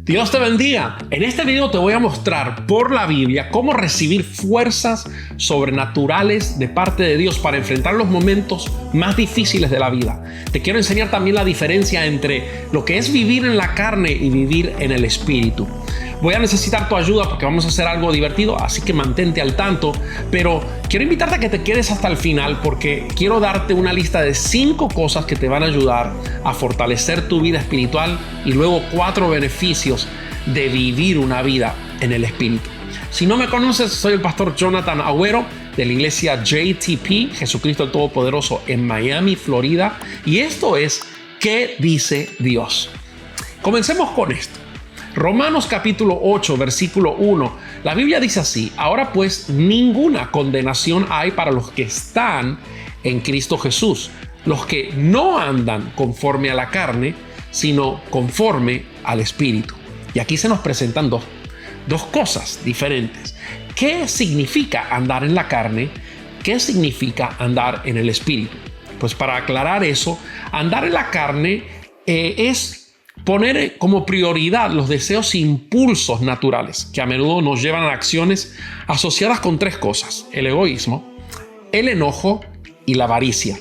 Dios te bendiga. En este video te voy a mostrar por la Biblia cómo recibir fuerzas sobrenaturales de parte de Dios para enfrentar los momentos más difíciles de la vida. Te quiero enseñar también la diferencia entre lo que es vivir en la carne y vivir en el espíritu. Voy a necesitar tu ayuda porque vamos a hacer algo divertido, así que mantente al tanto. Pero quiero invitarte a que te quedes hasta el final porque quiero darte una lista de 5 cosas que te van a ayudar a fortalecer tu vida espiritual y luego 4 beneficios de vivir una vida en el espíritu. Si no me conoces, soy el pastor Jonathan Agüero de la iglesia JTP, Jesucristo el Todopoderoso, en Miami, Florida. Y esto es ¿Qué dice Dios? Comencemos con esto. Romanos capítulo 8, versículo 1. La Biblia dice así: ahora pues ninguna condenación hay para los que están en Cristo Jesús, los que no andan conforme a la carne, sino conforme al Espíritu. Y aquí se nos presentan dos cosas diferentes. ¿Qué significa andar en la carne? ¿Qué significa andar en el Espíritu? Pues para aclarar eso, andar en la carne es poner como prioridad los deseos e impulsos naturales que a menudo nos llevan a acciones asociadas con 3 cosas: el egoísmo, el enojo y la avaricia.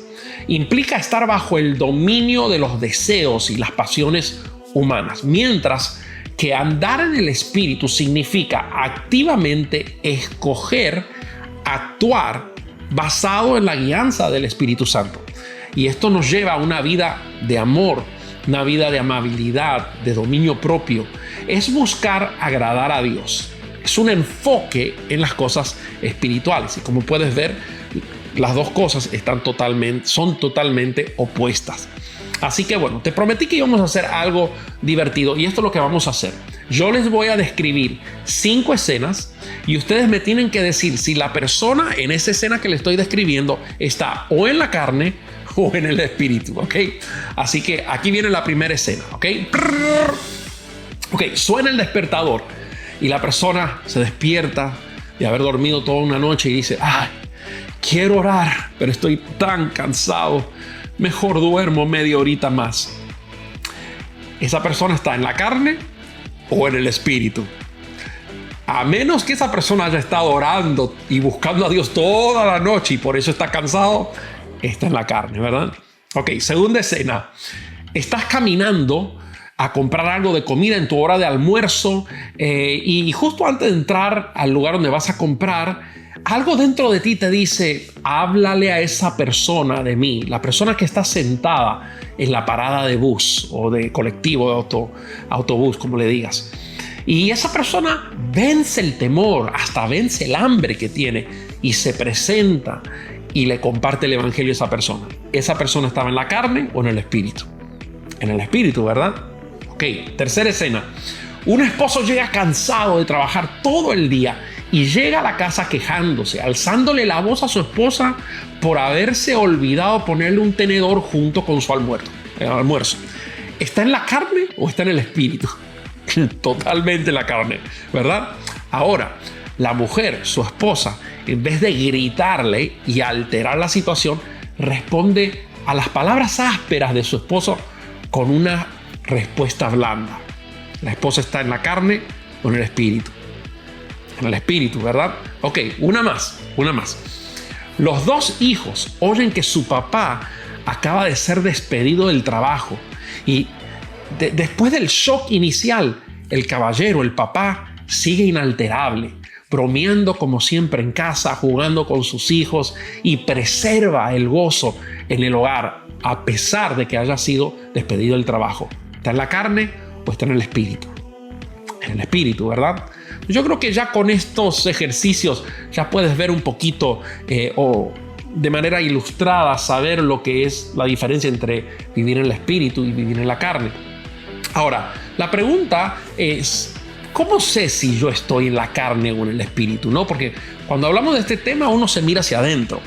Implica estar bajo el dominio de los deseos y las pasiones humanas, mientras que andar en el espíritu significa activamente escoger actuar basado en la guianza del Espíritu Santo. Y esto nos lleva a una vida de amor, una vida de amabilidad, de dominio propio. Es buscar agradar a Dios. Es un enfoque en las cosas espirituales. Y como puedes ver, las 2 cosas son totalmente opuestas. Así que bueno, te prometí que íbamos a hacer algo divertido y esto es lo que vamos a hacer. Yo les voy a describir 5 escenas y ustedes me tienen que decir si la persona en esa escena que le estoy describiendo está o en la carne o en el espíritu, ¿ok? Así que aquí viene la primera escena, ¿ok? Ok, suena el despertador y la persona se despierta de haber dormido toda una noche y dice: ay, quiero orar, pero estoy tan cansado, mejor duermo media horita más. ¿Esa persona está en la carne o en el espíritu? A menos que esa persona haya estado orando y buscando a Dios toda la noche y por eso está cansado, está en la carne, ¿verdad? Ok, segunda escena. Estás caminando a comprar algo de comida en tu hora de almuerzo y justo antes de entrar al lugar donde vas a comprar, algo dentro de ti te dice: háblale a esa persona de mí, la persona que está sentada en la parada de bus o de colectivo, de autobús, como le digas. Y esa persona vence el temor, hasta vence el hambre que tiene y se presenta y le comparte el evangelio a esa persona. ¿Esa persona estaba en la carne o en el espíritu? En el espíritu, ¿verdad? Ok, tercera escena. Un esposo llega cansado de trabajar todo el día y llega a la casa quejándose, alzándole la voz a su esposa por haberse olvidado ponerle un tenedor junto con su almuerzo. ¿Está en la carne o está en el espíritu? Totalmente en la carne, ¿verdad? Ahora, la mujer, su esposa, en vez de gritarle y alterar la situación, responde a las palabras ásperas de su esposo con una respuesta blanda. ¿La esposa está en la carne o en el espíritu? En el espíritu, ¿verdad? Ok, una más. Los 2 hijos oyen que su papá acaba de ser despedido del trabajo y después del shock inicial, el caballero, el papá, sigue inalterable, bromeando como siempre en casa, jugando con sus hijos y preserva el gozo en el hogar a pesar de que haya sido despedido del trabajo. ¿Está en la carne o está en el espíritu? En el espíritu, ¿verdad? Yo creo que ya con estos ejercicios ya puedes ver un poquito o de manera ilustrada saber lo que es la diferencia entre vivir en el espíritu y vivir en la carne. Ahora, la pregunta es: ¿cómo sé si yo estoy en la carne o en el espíritu? ¿No? Porque cuando hablamos de este tema uno se mira hacia adentro.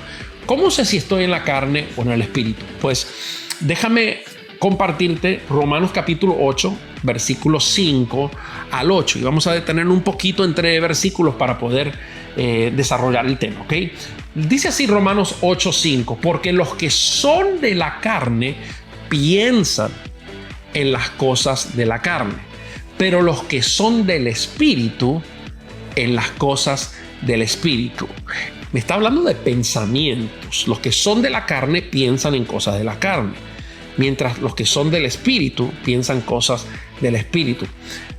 ¿Cómo sé si estoy en la carne o en el espíritu? Pues déjame compartirte Romanos capítulo 8, versículos 5 al 8. Y vamos a detenernos un poquito entre versículos para poder desarrollar el tema, ¿ok? Dice así Romanos 8, 5. Porque los que son de la carne piensan en las cosas de la carne, pero los que son del Espíritu, en las cosas del Espíritu. Me está hablando de pensamientos. Los que son de la carne piensan en cosas de la carne, mientras los que son del Espíritu piensan cosas del Espíritu.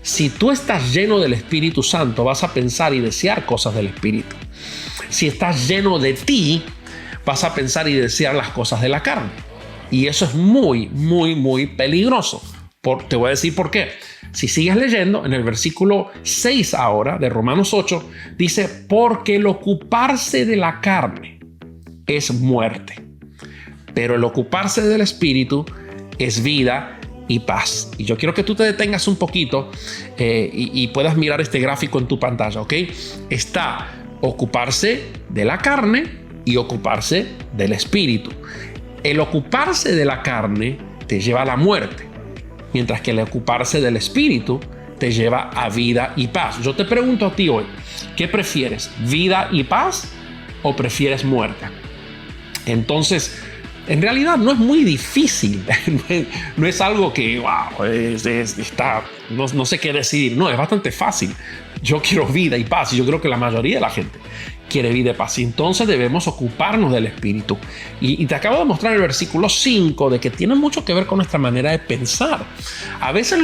Si tú estás lleno del Espíritu Santo, vas a pensar y desear cosas del Espíritu. Si estás lleno de ti, vas a pensar y desear las cosas de la carne. Y eso es muy, muy, muy peligroso. Te voy a decir por qué. Si sigues leyendo, en el versículo 6 ahora de Romanos 8, dice, porque el ocuparse de la carne es muerte, pero el ocuparse del Espíritu es vida y paz. Y yo quiero que tú te detengas un poquito y puedas mirar este gráfico en tu pantalla, ¿ok? Está ocuparse de la carne y ocuparse del Espíritu. El ocuparse de la carne te lleva a la muerte, mientras que el ocuparse del Espíritu te lleva a vida y paz. Yo te pregunto a ti hoy, ¿qué prefieres? ¿Vida y paz o prefieres muerte? Entonces, en realidad no es muy difícil. No es algo que, wow, no sé qué decidir. No, es bastante fácil. Yo quiero vida y paz y yo creo que la mayoría de la gente quiere vida y paz. Y entonces debemos ocuparnos del Espíritu. Y te acabo de mostrar el versículo 5 de que tiene mucho que ver con nuestra manera de pensar. A veces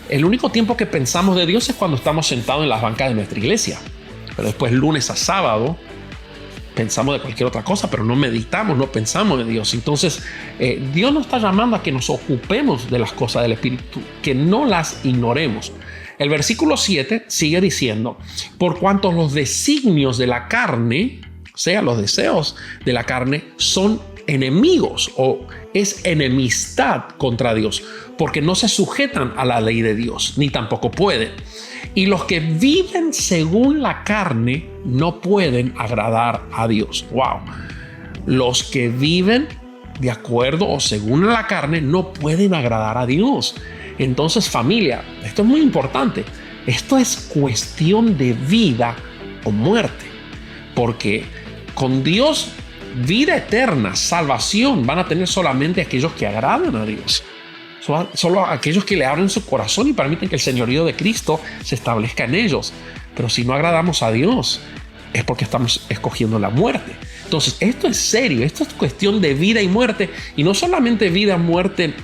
el único tiempo que pensamos de Dios es cuando estamos sentados en las bancas de nuestra iglesia. Pero después lunes a sábado pensamos de cualquier otra cosa, pero no meditamos, no pensamos de Dios. Entonces, Dios nos está llamando a que nos ocupemos de las cosas del Espíritu, que no las ignoremos. El versículo 7 sigue diciendo, por cuanto los designios de la carne, o sea, los deseos de la carne, son enemigos o es enemistad contra Dios, porque no se sujetan a la ley de Dios, ni tampoco pueden. Y los que viven según la carne no pueden agradar a Dios. ¡Wow! Los que viven de acuerdo o según la carne no pueden agradar a Dios. Entonces, familia, esto es muy importante. Esto es cuestión de vida o muerte. Porque con Dios, vida eterna, salvación, van a tener solamente aquellos que agradan a Dios. Solo aquellos que le abren su corazón y permiten que el señorío de Cristo se establezca en ellos. Pero si no agradamos a Dios, es porque estamos escogiendo la muerte. Entonces, esto es serio. Esto es cuestión de vida y muerte. Y no solamente vida, muerte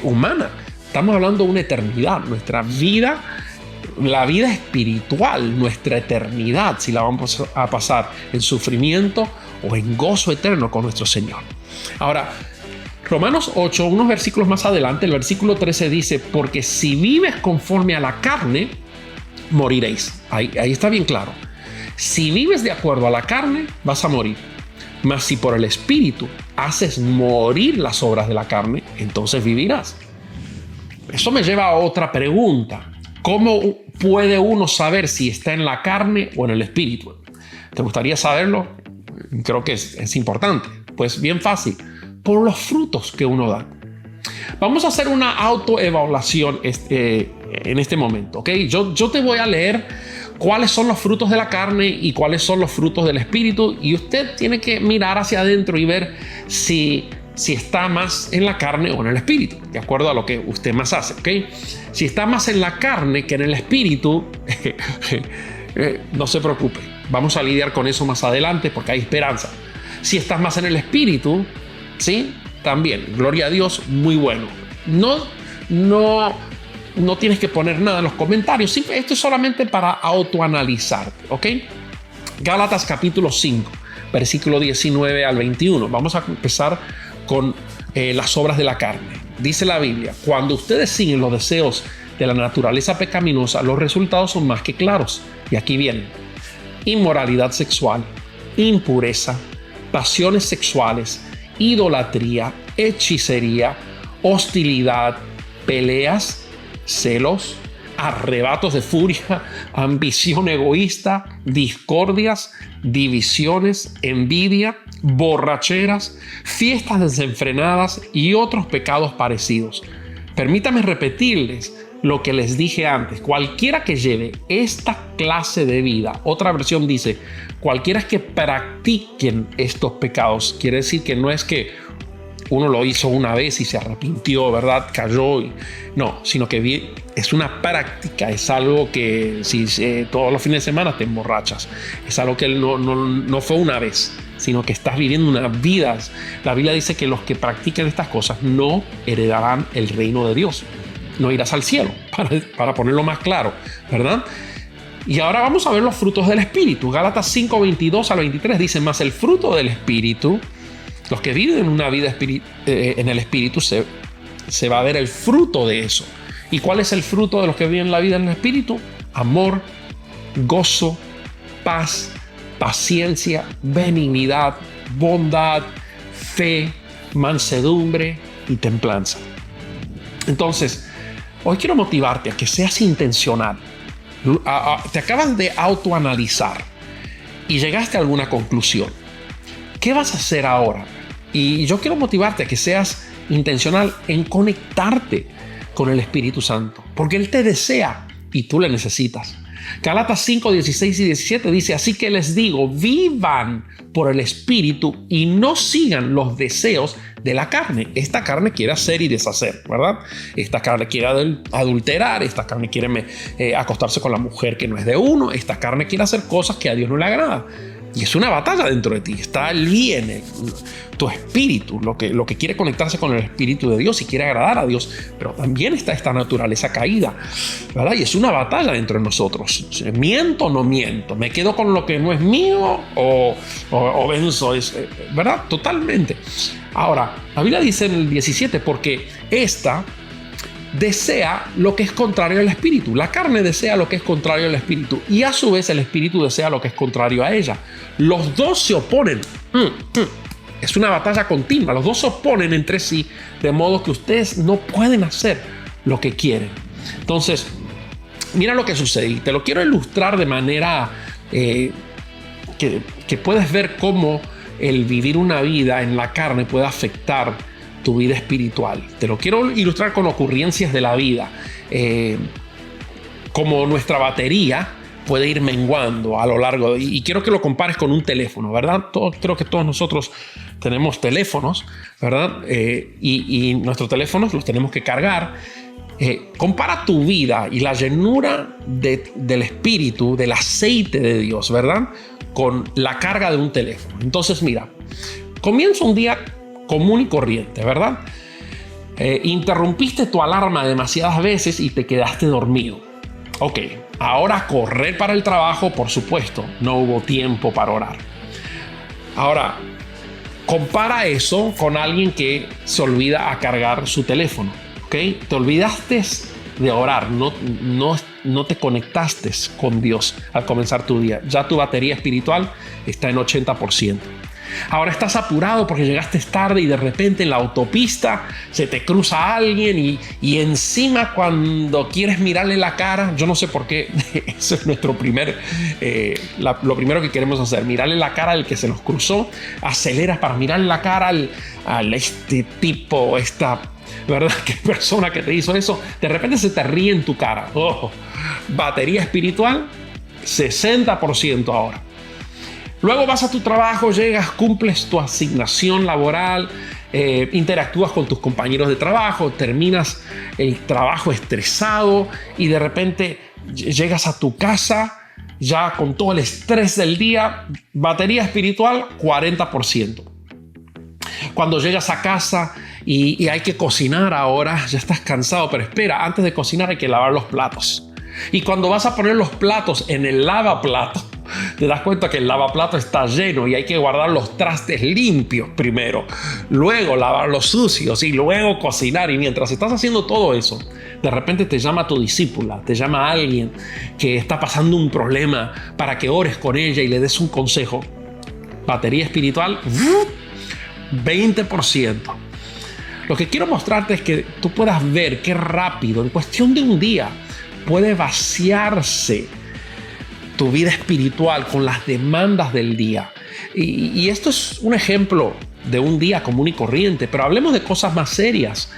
humana. Estamos hablando de una eternidad. Nuestra vida, la vida espiritual, nuestra eternidad, si la vamos a pasar en sufrimiento o en gozo eterno con nuestro Señor. Ahora, Romanos 8, unos versículos más adelante, el versículo 13 dice, porque si vives conforme a la carne, moriréis. Ahí está bien claro. Si vives de acuerdo a la carne, vas a morir. Mas si por el Espíritu haces morir las obras de la carne, entonces vivirás. Eso me lleva a otra pregunta. ¿Cómo puede uno saber si está en la carne o en el Espíritu? ¿Te gustaría saberlo? Creo que es importante. Pues bien fácil. Por los frutos que uno da. Vamos a hacer una autoevaluación en este momento, ¿ok? Yo te voy a leer cuáles son los frutos de la carne y cuáles son los frutos del Espíritu, y usted tiene que mirar hacia adentro y ver si está más en la carne o en el Espíritu, de acuerdo a lo que usted más hace, ¿ok? Si está más en la carne que en el Espíritu, no se preocupe. Vamos a lidiar con eso más adelante porque hay esperanza. Si estás más en el Espíritu, sí, también, gloria a Dios, muy bueno. No tienes que poner nada en los comentarios. Esto es solamente para autoanalizarte, ¿ok? Gálatas capítulo 5, versículo 19 al 21. Vamos a empezar con las obras de la carne. Dice la Biblia, cuando ustedes siguen los deseos de la naturaleza pecaminosa, los resultados son más que claros. Y aquí vienen: inmoralidad sexual, impureza, pasiones sexuales, idolatría, hechicería, hostilidad, peleas, celos, arrebatos de furia, ambición egoísta, discordias, divisiones, envidia, borracheras, fiestas desenfrenadas y otros pecados parecidos. Permítame repetirles lo que les dije antes. Cualquiera que lleve esta clase de vida, otra versión dice, cualquiera que practiquen estos pecados, quiere decir que no es que uno lo hizo una vez y se arrepintió, ¿verdad? Cayó. No, sino que es una práctica, es algo que si todos los fines de semana te emborrachas. Es algo que no fue una vez, sino que estás viviendo unas vidas. La Biblia dice que los que practican estas cosas no heredarán el reino de Dios. No irás al cielo, para ponerlo más claro, ¿verdad? Y ahora vamos a ver los frutos del Espíritu. Gálatas 5, 22 al 23 dice: más el fruto del Espíritu, los que viven una vida en el Espíritu, se va a ver el fruto de eso. ¿Y cuál es el fruto de los que viven la vida en el Espíritu? Amor, gozo, paz, paciencia, benignidad, bondad, fe, mansedumbre y templanza. Entonces, hoy quiero motivarte a que seas intencional. Te acabas de autoanalizar y llegaste a alguna conclusión. ¿Qué vas a hacer ahora? Y yo quiero motivarte a que seas intencional en conectarte con el Espíritu Santo, porque Él te desea y tú le necesitas. Gálatas 5, 16 y 17 dice: así que les digo, vivan por el Espíritu y no sigan los deseos de la carne. Esta carne quiere hacer y deshacer, ¿verdad? Esta carne quiere adulterar, esta carne quiere acostarse con la mujer que no es de uno, esta carne quiere hacer cosas que a Dios no le agrada. Y es una batalla dentro de ti. Está el bien, tu espíritu, lo que quiere conectarse con el Espíritu de Dios y quiere agradar a Dios. Pero también está esta naturaleza caída, ¿verdad? Y es una batalla dentro de nosotros. ¿Miento o no miento? ¿Me quedo con lo que no es mío o venzo? ¿Verdad? Totalmente. Ahora, la Biblia dice en el 17, porque esta desea lo que es contrario al Espíritu. La carne desea lo que es contrario al Espíritu y a su vez el Espíritu desea lo que es contrario a ella. Los dos se oponen. Es una batalla continua. Los dos se oponen entre sí, de modo que ustedes no pueden hacer lo que quieren. Entonces, mira lo que sucede. Y te lo quiero ilustrar de manera que puedes ver cómo el vivir una vida en la carne puede afectar tu vida espiritual. Te lo quiero ilustrar con ocurrencias de la vida, como nuestra batería puede ir menguando a lo largo y quiero que lo compares con un teléfono, ¿verdad? Creo que todos nosotros tenemos teléfonos, ¿verdad? Y nuestros teléfonos los tenemos que cargar. Compara tu vida y la llenura del Espíritu, del aceite de Dios, ¿verdad? Con la carga de un teléfono. Entonces, mira, comienza un día común y corriente, ¿verdad? Interrumpiste tu alarma demasiadas veces y te quedaste dormido. Ok, ahora correr para el trabajo, por supuesto, no hubo tiempo para orar. Ahora, compara eso con alguien que se olvida a cargar su teléfono, ¿ok? Te olvidaste de orar, no te conectaste con Dios al comenzar tu día. Ya tu batería espiritual está en 80%. Ahora estás apurado porque llegaste tarde y de repente en la autopista se te cruza alguien y encima cuando quieres mirarle la cara, yo no sé por qué, eso es lo primero que queremos hacer, mirarle la cara al que se nos cruzó, aceleras para mirarle la cara al este tipo, esta, ¿verdad? ¿Qué persona que te hizo eso? De repente se te ríe en tu cara. Batería espiritual, 60% ahora. Luego vas a tu trabajo, llegas, cumples tu asignación laboral, interactúas con tus compañeros de trabajo, terminas el trabajo estresado y de repente llegas a tu casa ya con todo el estrés del día, batería espiritual 40%. Cuando llegas a casa y hay que cocinar ahora, ya estás cansado, pero espera, antes de cocinar hay que lavar los platos. Y cuando vas a poner los platos en el lavaplatos, te das cuenta que el lavaplatos está lleno y hay que guardar los trastes limpios primero, luego lavar los sucios y luego cocinar. Y mientras estás haciendo todo eso, de repente te llama tu discípula, te llama alguien que está pasando un problema para que ores con ella y le des un consejo. Batería espiritual, 20%. Lo que quiero mostrarte es que tú puedas ver qué rápido, en cuestión de un día, puede vaciarse tu vida espiritual con las demandas del día. Y esto es un ejemplo de un día común y corriente, pero hablemos de cosas más serias.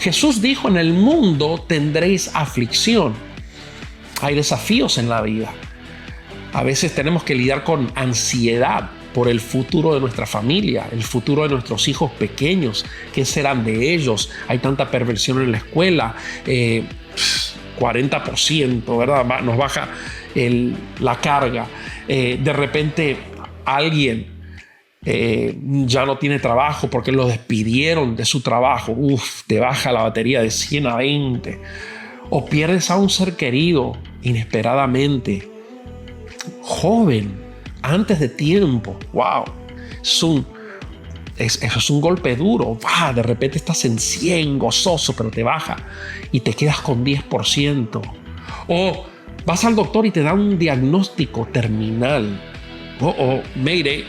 Jesús dijo: en el mundo tendréis aflicción. Hay desafíos en la vida. A veces tenemos que lidiar con ansiedad, por el futuro de nuestra familia, el futuro de nuestros hijos pequeños. ¿Qué serán de ellos? Hay tanta perversión en la escuela. 40%, ¿verdad? Nos baja la carga. De repente alguien ya no tiene trabajo porque lo despidieron de su trabajo. Te baja la batería de 100 a 20. O pierdes a un ser querido inesperadamente, joven, antes de tiempo. ¡Wow! Eso es un golpe duro. De repente estás en 100, gozoso, pero te baja y te quedas con 10%. O vas al doctor y te da un diagnóstico terminal. Mayday.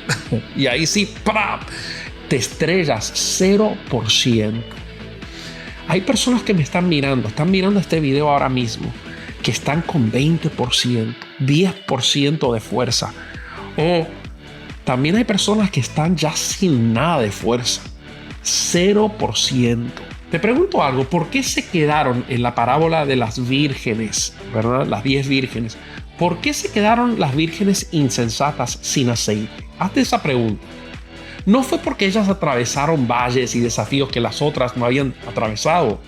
Y ahí sí, ¡pam!, te estrellas 0%. Hay personas que me están mirando este video ahora mismo, que están con 20%, 10% de fuerza. O también hay personas que están ya sin nada de fuerza, 0%. Te pregunto algo, ¿por qué se quedaron en la parábola de las vírgenes, ¿verdad? Las 10 vírgenes? ¿Por qué se quedaron las vírgenes insensatas sin aceite? Hazte esa pregunta. No fue porque ellas atravesaron valles y desafíos que las otras no habían atravesado.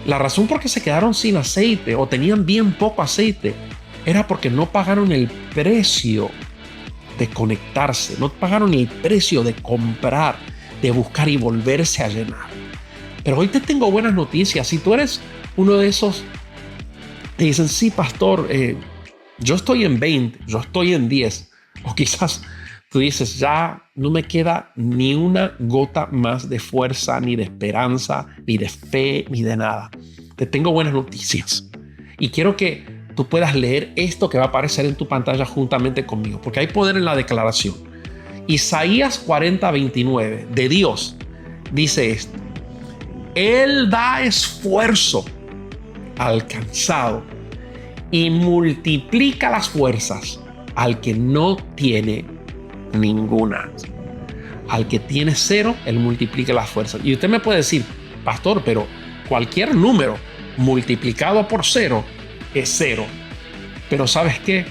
La razón por qué se quedaron sin aceite o tenían bien poco aceite era porque no pagaron el precio de conectarse, no pagaron el precio de comprar, de buscar y volverse a llenar. Pero hoy te tengo buenas noticias. Si tú eres uno de esos, te dicen, sí, pastor, yo estoy en 20, yo estoy en 10, o quizás tú dices, ya no me queda ni una gota más de fuerza, ni de esperanza, ni de fe, ni de nada. Te tengo buenas noticias. Y quiero que tú puedas leer esto que va a aparecer en tu pantalla juntamente conmigo, porque hay poder en la declaración. Isaías 40:29 de Dios dice esto: Él da esfuerzo al cansado y multiplica las fuerzas al que no tiene ninguna. Al que tiene 0, Él multiplica las fuerzas. Y usted me puede decir, pastor, pero cualquier número multiplicado por 0 es 0. Pero ¿sabes qué?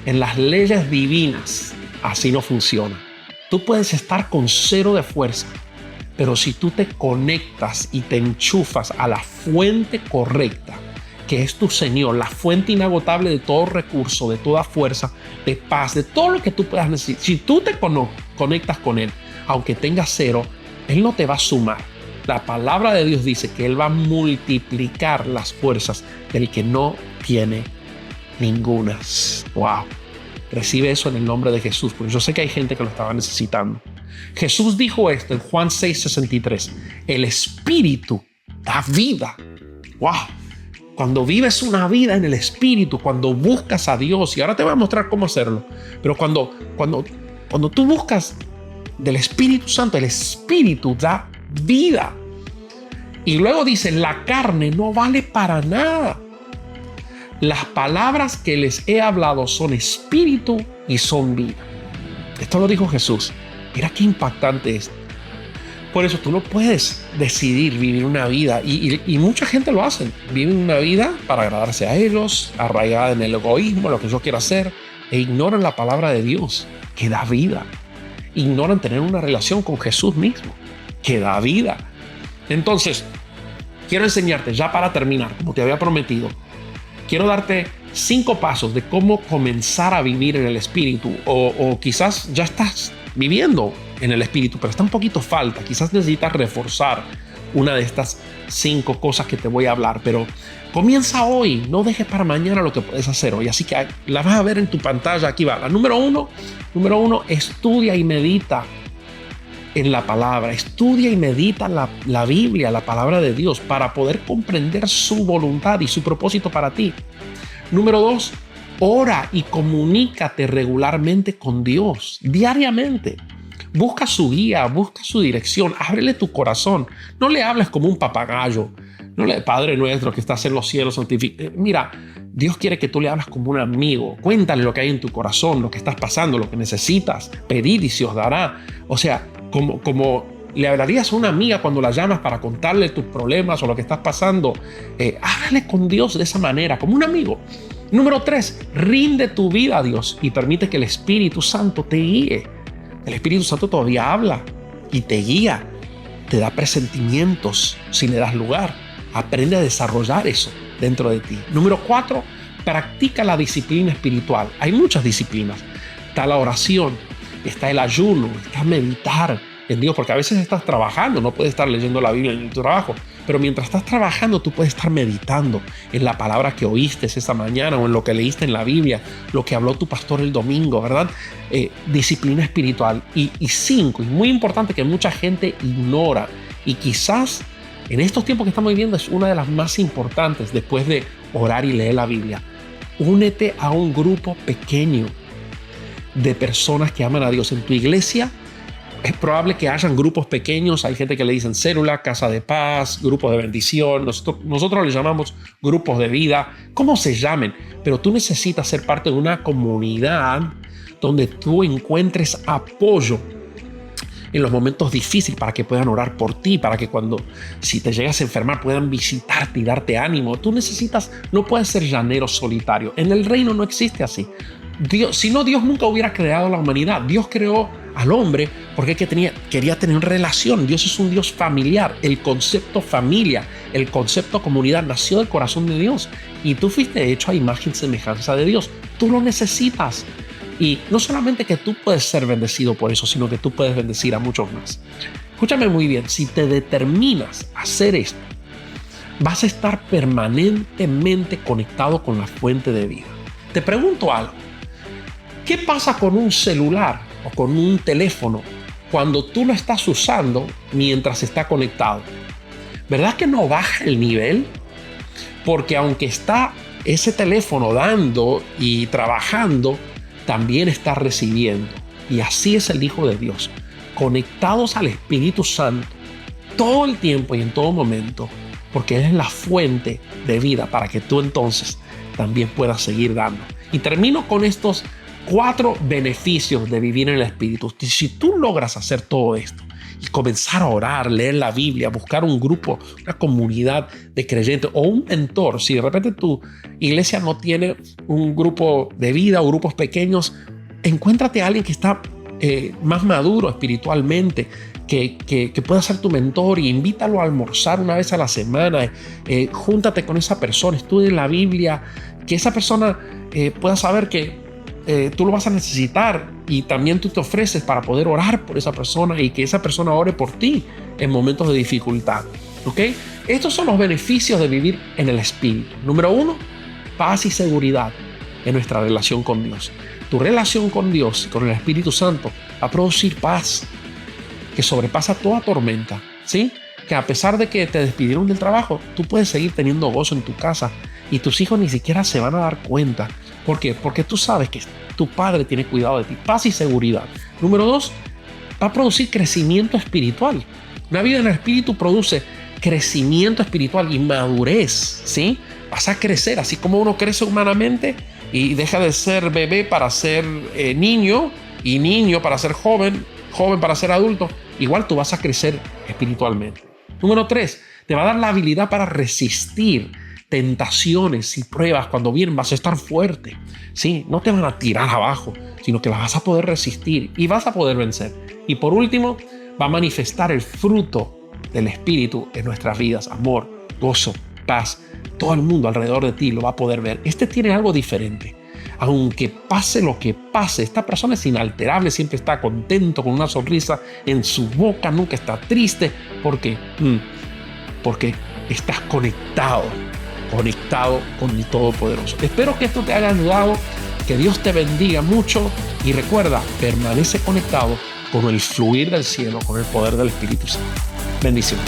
En las leyes divinas así no funciona. Tú puedes estar con 0 de fuerza, pero si tú te conectas y te enchufas a la fuente correcta, que es tu Señor, la fuente inagotable de todo recurso, de toda fuerza, de paz, de todo lo que tú puedas necesitar. Si tú te conectas con Él, aunque tengas 0, Él no te va a sumar. La palabra de Dios dice que Él va a multiplicar las fuerzas del que no tiene ninguna. ¡Wow! Recibe eso en el nombre de Jesús, porque yo sé que hay gente que lo estaba necesitando. Jesús dijo esto en Juan 6:63. El Espíritu da vida. ¡Wow! Cuando vives una vida en el Espíritu, cuando buscas a Dios, y ahora te voy a mostrar cómo hacerlo, pero cuando tú buscas del Espíritu Santo, el Espíritu da vida. Y luego dice, la carne no vale para nada. Las palabras que les he hablado son espíritu y son vida. Esto lo dijo Jesús. Mira qué impactante es. Por eso tú no puedes decidir vivir una vida, y mucha gente lo hace. Viven una vida para agradarse a ellos, arraigada en el egoísmo, lo que yo quiero hacer, e ignoran la palabra de Dios, que da vida. Ignoran tener una relación con Jesús mismo, que da vida. Entonces, quiero enseñarte, ya para terminar, como te había prometido, quiero darte 5 pasos de cómo comenzar a vivir en el Espíritu, o quizás ya estás viviendo en el Espíritu, pero está un poquito falta. Quizás necesitas reforzar una de estas 5 cosas que te voy a hablar, pero comienza hoy. No dejes para mañana lo que puedes hacer hoy. Así que la vas a ver en tu pantalla. Aquí va. La número uno, estudia y medita en la palabra. Estudia y medita la Biblia, la palabra de Dios, para poder comprender su voluntad y su propósito para ti. Número 2, ora y comunícate regularmente con Dios, diariamente. Busca su guía, busca su dirección, ábrele tu corazón. No le hables como un papagayo. No le Padre nuestro que estás en los cielos, santificado. Mira, Dios quiere que tú le hables como un amigo. Cuéntale lo que hay en tu corazón, lo que estás pasando, lo que necesitas. Pedid y se os dará. O sea, como le hablarías a una amiga cuando la llamas para contarle tus problemas o lo que estás pasando. Háblale con Dios de esa manera, como un amigo. Número 3, rinde tu vida a Dios y permite que el Espíritu Santo te guíe. El Espíritu Santo todavía habla y te guía, te da presentimientos si le das lugar. Aprende a desarrollar eso dentro de ti. Número 4, practica la disciplina espiritual. Hay muchas disciplinas. Está la oración, está el ayuno, está meditar en Dios, porque a veces estás trabajando, no puedes estar leyendo la Biblia en tu trabajo, pero mientras estás trabajando tú puedes estar meditando en la palabra que oíste esa mañana o en lo que leíste en la Biblia, lo que habló tu pastor el domingo, ¿verdad? Disciplina espiritual. Y 5, y muy importante que mucha gente ignora, y quizás en estos tiempos que estamos viviendo es una de las más importantes después de orar y leer la Biblia. Únete a un grupo pequeño de personas que aman a Dios en tu iglesia. Es probable que hayan grupos pequeños. Hay gente que le dicen célula, casa de paz, grupos de bendición. Nosotros les llamamos grupos de vida, como se llamen. Pero tú necesitas ser parte de una comunidad donde tú encuentres apoyo en los momentos difíciles, para que puedan orar por ti, para que si te llegas a enfermar puedan visitarte y darte ánimo. Tú no puedes ser llanero solitario. En el reino no existe así. Si no, Dios nunca hubiera creado la humanidad. Dios creó al hombre porque quería tener relación. Dios es un Dios familiar. El concepto familia, el concepto comunidad nació del corazón de Dios. Y tú fuiste hecho a imagen y semejanza de Dios. Tú lo necesitas. Y no solamente que tú puedes ser bendecido por eso, sino que tú puedes bendecir a muchos más. Escúchame muy bien, si te determinas a hacer esto, vas a estar permanentemente conectado con la fuente de vida. Te pregunto algo. ¿Qué pasa con un celular o con un teléfono cuando tú lo estás usando mientras está conectado? ¿Verdad que no baja el nivel? Porque aunque está ese teléfono dando y trabajando, también está recibiendo. Y así es el Hijo de Dios, conectados al Espíritu Santo todo el tiempo y en todo momento, porque Él es la fuente de vida para que tú entonces también puedas seguir dando. Y termino con estos 4 beneficios de vivir en el Espíritu. Si tú logras hacer todo esto y comenzar a orar, leer la Biblia, buscar un grupo, una comunidad de creyentes o un mentor, si de repente tu iglesia no tiene un grupo de vida o grupos pequeños, encuéntrate a alguien que está más maduro espiritualmente, que pueda ser tu mentor, y invítalo a almorzar una vez a la semana. Júntate con esa persona, estudie la Biblia, que esa persona pueda saber que tú lo vas a necesitar, y también tú te ofreces para poder orar por esa persona y que esa persona ore por ti en momentos de dificultad. ¿Ok? Estos son los beneficios de vivir en el Espíritu. Número 1, paz y seguridad en nuestra relación con Dios. Tu relación con Dios, con el Espíritu Santo, va a producir paz que sobrepasa toda tormenta, ¿sí? Que a pesar de que te despidieron del trabajo, tú puedes seguir teniendo gozo en tu casa y tus hijos ni siquiera se van a dar cuenta. ¿Por qué? Porque tú sabes que tu Padre tiene cuidado de ti. Paz y seguridad. Número 2, va a producir crecimiento espiritual. Una vida en el Espíritu produce crecimiento espiritual y madurez, ¿sí? Vas a crecer, así como uno crece humanamente y deja de ser bebé para ser niño, y niño para ser joven, joven para ser adulto. Igual tú vas a crecer espiritualmente. Número 3, te va a dar la habilidad para resistir tentaciones y pruebas. Cuando vienen vas a estar fuerte, ¿sí? No te van a tirar abajo, sino que las vas a poder resistir y vas a poder vencer. Y por último, va a manifestar el fruto del Espíritu en nuestras vidas: amor, gozo, paz. Todo el mundo alrededor de ti lo va a poder ver. Tiene algo diferente. Aunque pase lo que pase, esta persona es inalterable, siempre está contento, con una sonrisa en su boca, nunca está triste. ¿Por qué? Porque estás conectado con el Todopoderoso. Espero que esto te haya ayudado, que Dios te bendiga mucho, y recuerda, permanece conectado con el fluir del cielo, con el poder del Espíritu Santo. Bendiciones.